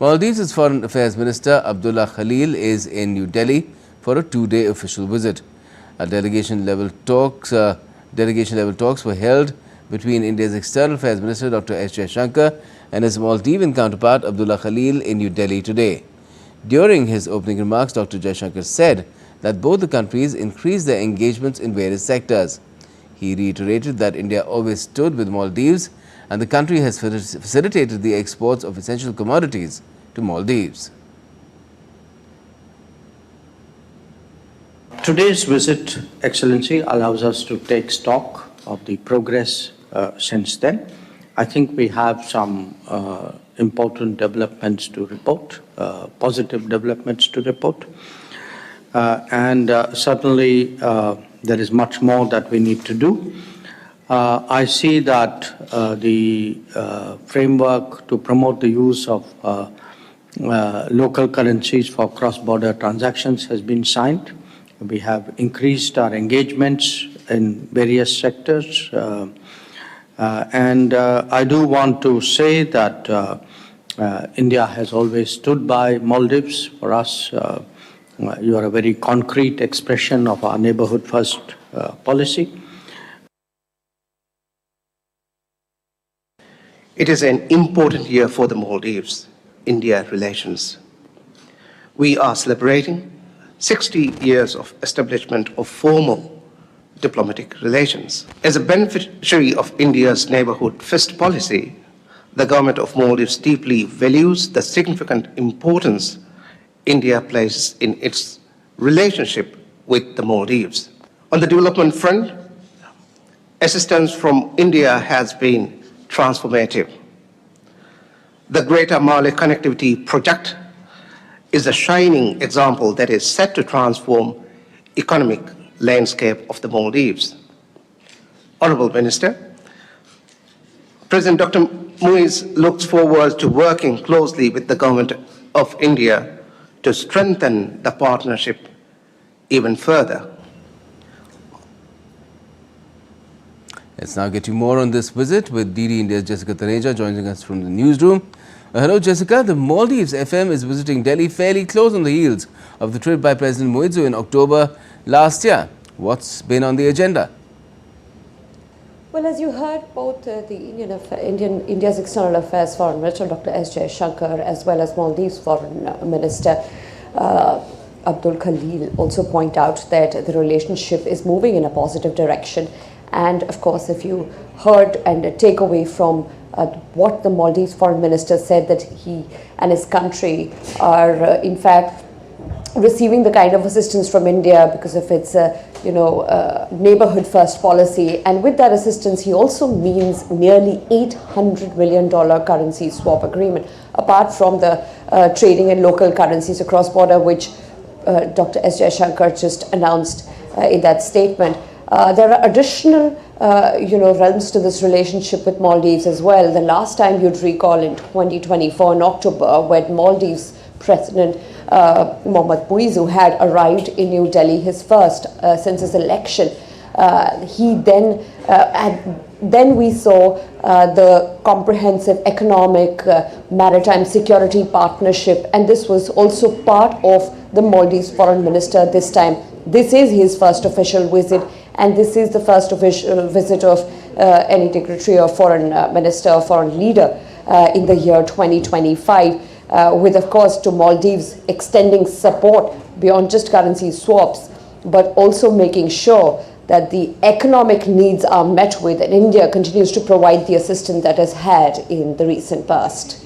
Maldives' Foreign Affairs Minister Abdulla Khaleel is in New Delhi for a two-day official visit. Delegation-level talks were held between India's External Affairs Minister Dr S Jaishankar and his Maldivian counterpart Abdulla Khaleel in New Delhi today. During his opening remarks, Dr Jaishankar said that both the countries increased their engagements in various sectors. He reiterated that India always stood with Maldives and the country has facilitated the exports of essential commodities to Maldives. Today's visit, Excellency, allows us to take stock of the progress since then. I think we have some important developments to report, positive developments to report. Certainly there is much more that we need to do. I see that the framework to promote the use of local currencies for cross-border transactions has been signed. We have increased our engagements in various sectors. I do want to say that India has always stood by Maldives. For us, you are a very concrete expression of our neighborhood first policy. It is an important year for the Maldives-India relations. We are celebrating 60 years of establishment of formal diplomatic relations. As a beneficiary of India's neighborhood first policy, the government of Maldives deeply values the significant importance India places in its relationship with the Maldives. On the development front, assistance from India has been transformative. The Greater Mali Connectivity Project is a shining example that is set to transform economic landscape of the Maldives. Honorable Minister, President Dr. Muiz looks forward to working closely with the government of India to strengthen the partnership even further. Let's now get you more on this visit with DD India's Jessica Taneja joining us from the newsroom. Hello Jessica, the Maldives FM is visiting Delhi fairly close on the heels of the trip by President Muizu in October last year. What's been on the agenda? Well, as you heard, both India's External Affairs Foreign Minister Dr S Jaishankar as well as Maldives Foreign Minister Abdul Khaleel also point out that the relationship is moving in a positive direction. And of course, if you heard and take away from what the Maldives Foreign Minister said, that he and his country are in fact receiving the kind of assistance from India because of its neighborhood first policy, and with that assistance he also means nearly $800 million currency swap agreement, apart from the trading in local currencies across border, which Dr. S. Jaishankar just announced in that statement. There are additional realms to this relationship with Maldives as well. The last time you'd recall in 2024 in October, when Maldives President Mohammad Muizu had arrived in New Delhi, his first since his election. Then we saw the comprehensive economic maritime security partnership, and this was also part of the Maldives foreign minister this time. This is his first official visit, and this is the first official visit of any dignitary or foreign minister or foreign leader in the year 2025. With, of course, to Maldives extending support beyond just currency swaps, but also making sure that the economic needs are met with, and India continues to provide the assistance that has had in the recent past.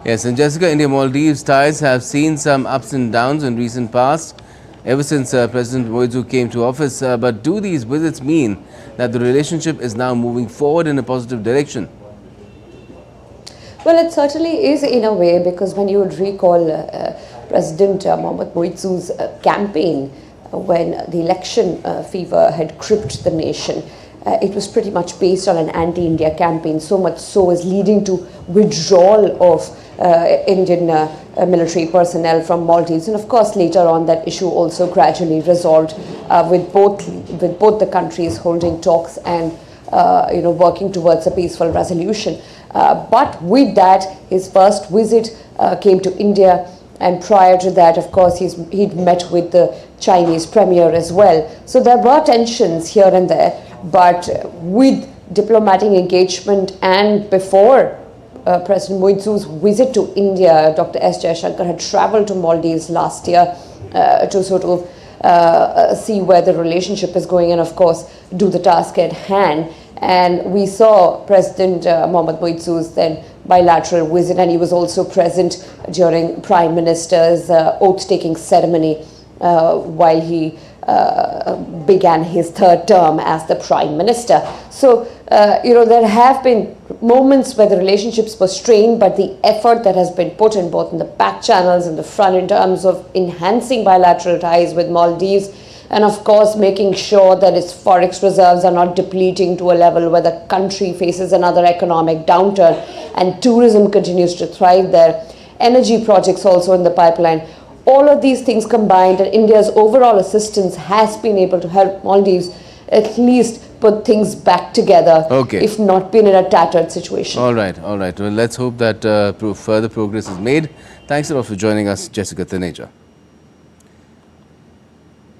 Yes, and Jessica, India-Maldives ties have seen some ups and downs in recent past, ever since President Muizu came to office. But do these visits mean that the relationship is now moving forward in a positive direction? Well, it certainly is in a way, because when you would recall President Mohammad Muizu's campaign, when the election fever had gripped the nation, it was pretty much based on an anti-India campaign, so much so as leading to withdrawal of Indian military personnel from Maldives. And of course, later on, that issue also gradually resolved with both the countries holding talks and working towards a peaceful resolution. But with that, his first visit came to India, and prior to that, of course, he'd met with the Chinese premier as well. So there were tensions here and there, but with diplomatic engagement and before President Moizu's visit to India, Dr. S. Jaishankar had traveled to Maldives last year to sort of see where the relationship is going and, of course, do the task at hand. And we saw President Mohammad Moizu's then bilateral visit, and he was also present during Prime Minister's oath-taking ceremony while he began his third term as the Prime Minister. So, there have been moments where the relationships were strained, but the effort that has been put in both in the back channels and the front in terms of enhancing bilateral ties with Maldives, and of course making sure that its forex reserves are not depleting to a level where the country faces another economic downturn and tourism continues to thrive there. Energy projects also in the pipeline. All of these things combined, and India's overall assistance has been able to help Maldives at least put things back together, if not been in a tattered situation. All right. Well, let's hope that further progress is made. Thanks a lot for joining us, Jessica Taneja.